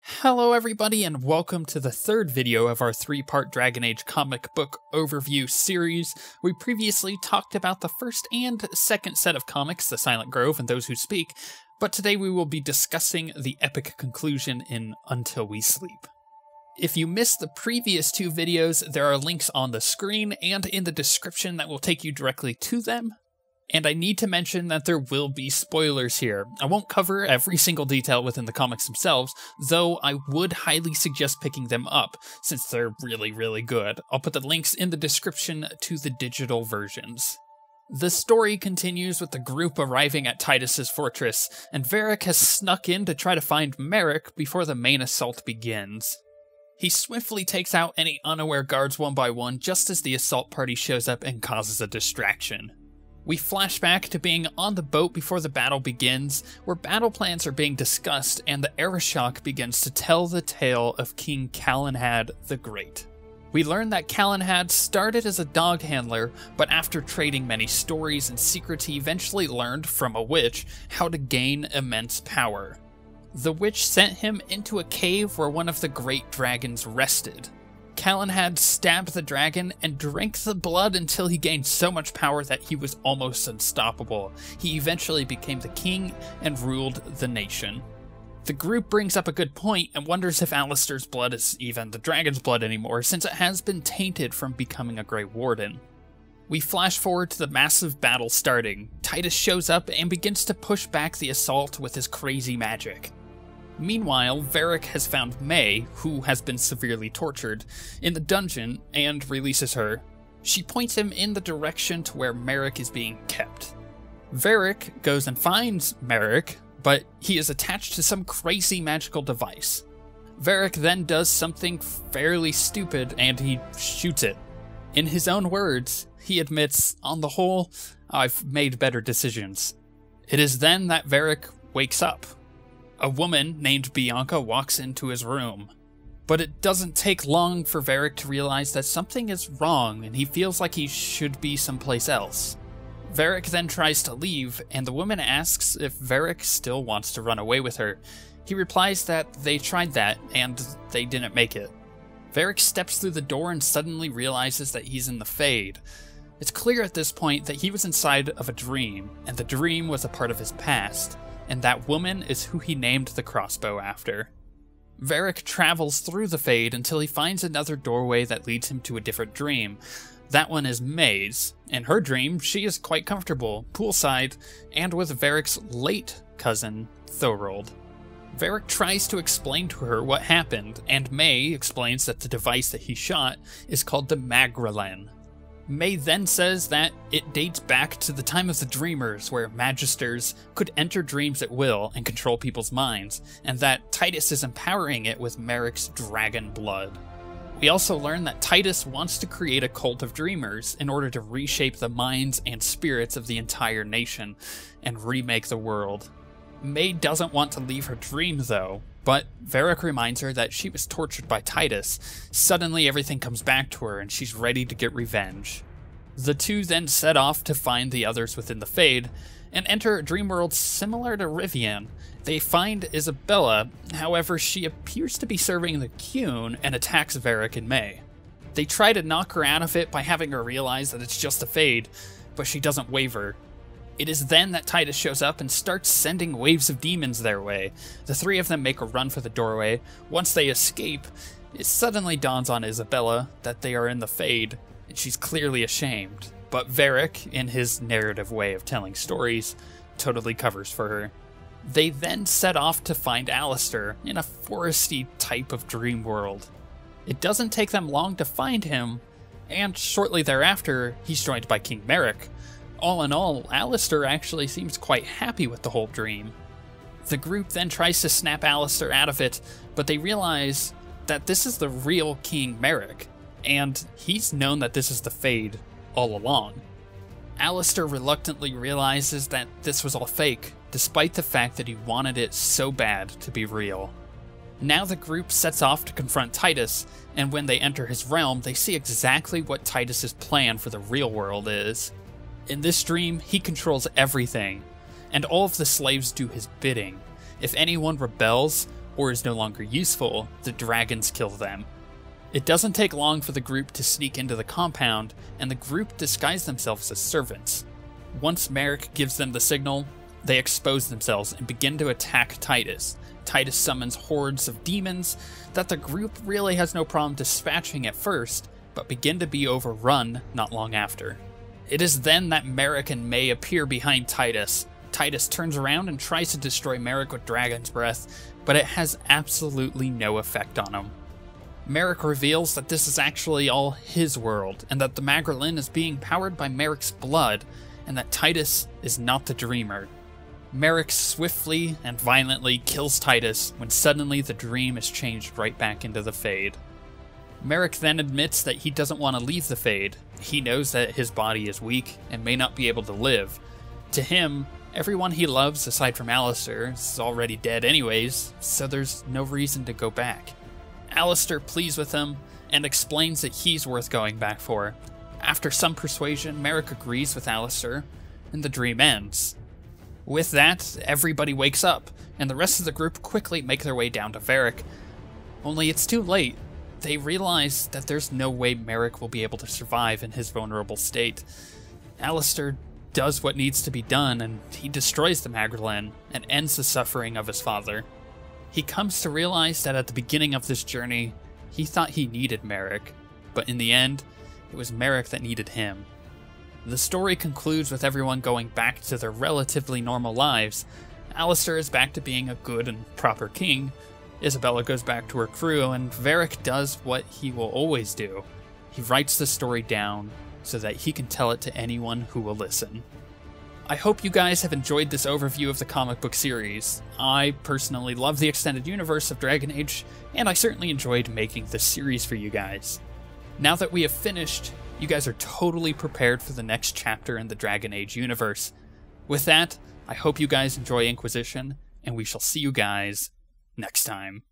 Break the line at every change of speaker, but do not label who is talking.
Hello everybody, and welcome to the third video of our three-part Dragon Age comic book overview series. We previously talked about the first and second set of comics, The Silent Grove and Those Who Speak, but today we will be discussing the epic conclusion in Until We Sleep. If you missed the previous two videos, there are links on the screen and in the description that will take you directly to them. And I need to mention that there will be spoilers here. I won't cover every single detail within the comics themselves, though I would highly suggest picking them up, since they're really good. I'll put the links in the description to the digital versions. The story continues with the group arriving at Titus's fortress, and Varric has snuck in to try to find Merrick before the main assault begins. He swiftly takes out any unaware guards one by one just as the assault party shows up and causes a distraction. We flash back to being on the boat before the battle begins, where battle plans are being discussed and the Arishok begins to tell the tale of King Calenhad the Great. We learn that Calenhad started as a dog handler, but after trading many stories and secrets he eventually learned from a witch how to gain immense power. The witch sent him into a cave where one of the great dragons rested. Calenhad stabbed the dragon and drank the blood until he gained so much power that he was almost unstoppable. He eventually became the king and ruled the nation. The group brings up a good point and wonders if Alistair's blood is even the dragon's blood anymore, since it has been tainted from becoming a Grey Warden. We flash forward to the massive battle starting. Titus shows up and begins to push back the assault with his crazy magic. Meanwhile, Varric has found May, who has been severely tortured, in the dungeon and releases her. She points him in the direction to where Merrick is being kept. Varric goes and finds Merrick, but he is attached to some crazy magical device. Varric then does something fairly stupid and he shoots it. In his own words, he admits, on the whole, I've made better decisions. It is then that Varric wakes up. A woman named Bianca walks into his room. But it doesn't take long for Varric to realize that something is wrong and he feels like he should be someplace else. Varric then tries to leave, and the woman asks if Varric still wants to run away with her. He replies that they tried that and they didn't make it. Varric steps through the door and suddenly realizes that he's in the Fade. It's clear at this point that he was inside of a dream, and the dream was a part of his past. And that woman is who he named the crossbow after. Varric travels through the Fade until he finds another doorway that leads him to a different dream. That one is May's. In her dream, she is quite comfortable, poolside, and with Varric's late cousin, Thorold. Varric tries to explain to her what happened, and May explains that the device that he shot is called the Magrelen. May then says that it dates back to the time of the Dreamers, where Magisters could enter dreams at will and control people's minds, and that Titus is empowering it with Merrick's dragon blood. We also learn that Titus wants to create a cult of Dreamers in order to reshape the minds and spirits of the entire nation and remake the world. May doesn't want to leave her dream though, but Varric reminds her that she was tortured by Titus. Suddenly everything comes back to her and she's ready to get revenge. The two then set off to find the others within the Fade and enter a dream world similar to Rivian. They find Isabella, however she appears to be serving the Qun and attacks Varric and May. They try to knock her out of it by having her realize that it's just a Fade, but she doesn't waver. It is then that Titus shows up and starts sending waves of demons their way. The three of them make a run for the doorway. Once they escape, it suddenly dawns on Isabella that they are in the Fade, and she's clearly ashamed. But Varric, in his narrative way of telling stories, totally covers for her. They then set off to find Alistair in a foresty type of dream world. It doesn't take them long to find him, and shortly thereafter, he's joined by King Merrick. All in all, Alistair actually seems quite happy with the whole dream. The group then tries to snap Alistair out of it, but they realize that this is the real King Merrick, and he's known that this is the Fade all along. Alistair reluctantly realizes that this was all fake, despite the fact that he wanted it so bad to be real. Now the group sets off to confront Titus, and when they enter his realm, they see exactly what Titus's plan for the real world is. In this dream, he controls everything. and all of the slaves do his bidding. If anyone rebels or is no longer useful, the dragons kill them. It doesn't take long for the group to sneak into the compound, and the group disguise themselves as servants. Once Merrick gives them the signal, they expose themselves and begin to attack Titus. Titus summons hordes of demons that the group really has no problem dispatching at first, but begin to be overrun not long after. It is then that Merrick and May appear behind Titus. Titus turns around and tries to destroy Merrick with Dragon's Breath, but it has absolutely no effect on him. Merrick reveals that this is actually all his world, and that the Maggerlin is being powered by Merrick's blood, and that Titus is not the Dreamer. Merrick swiftly and violently kills Titus when suddenly the dream is changed right back into the Fade. Merrick then admits that he doesn't want to leave the Fade. He knows that his body is weak and may not be able to live. To him, everyone he loves aside from Alistair is already dead anyways, so there's no reason to go back. Alistair pleads with him and explains that he's worth going back for. After some persuasion, Merrick agrees with Alistair, and the dream ends. With that, everybody wakes up, and the rest of the group quickly make their way down to Varric. Only it's too late. They realize that there's no way Merrick will be able to survive in his vulnerable state. Alistair does what needs to be done, and he destroys the Maggerlin and ends the suffering of his father. He comes to realize that at the beginning of this journey, he thought he needed Merrick, but in the end, it was Merrick that needed him. The story concludes with everyone going back to their relatively normal lives. Alistair is back to being a good and proper king, Isabella goes back to her crew, and Varric does what he will always do. He writes the story down so that he can tell it to anyone who will listen. I hope you guys have enjoyed this overview of the comic book series. I personally love the extended universe of Dragon Age, and I certainly enjoyed making this series for you guys. Now that we have finished, you guys are totally prepared for the next chapter in the Dragon Age universe. With that, I hope you guys enjoy Inquisition, and we shall see you guys next time.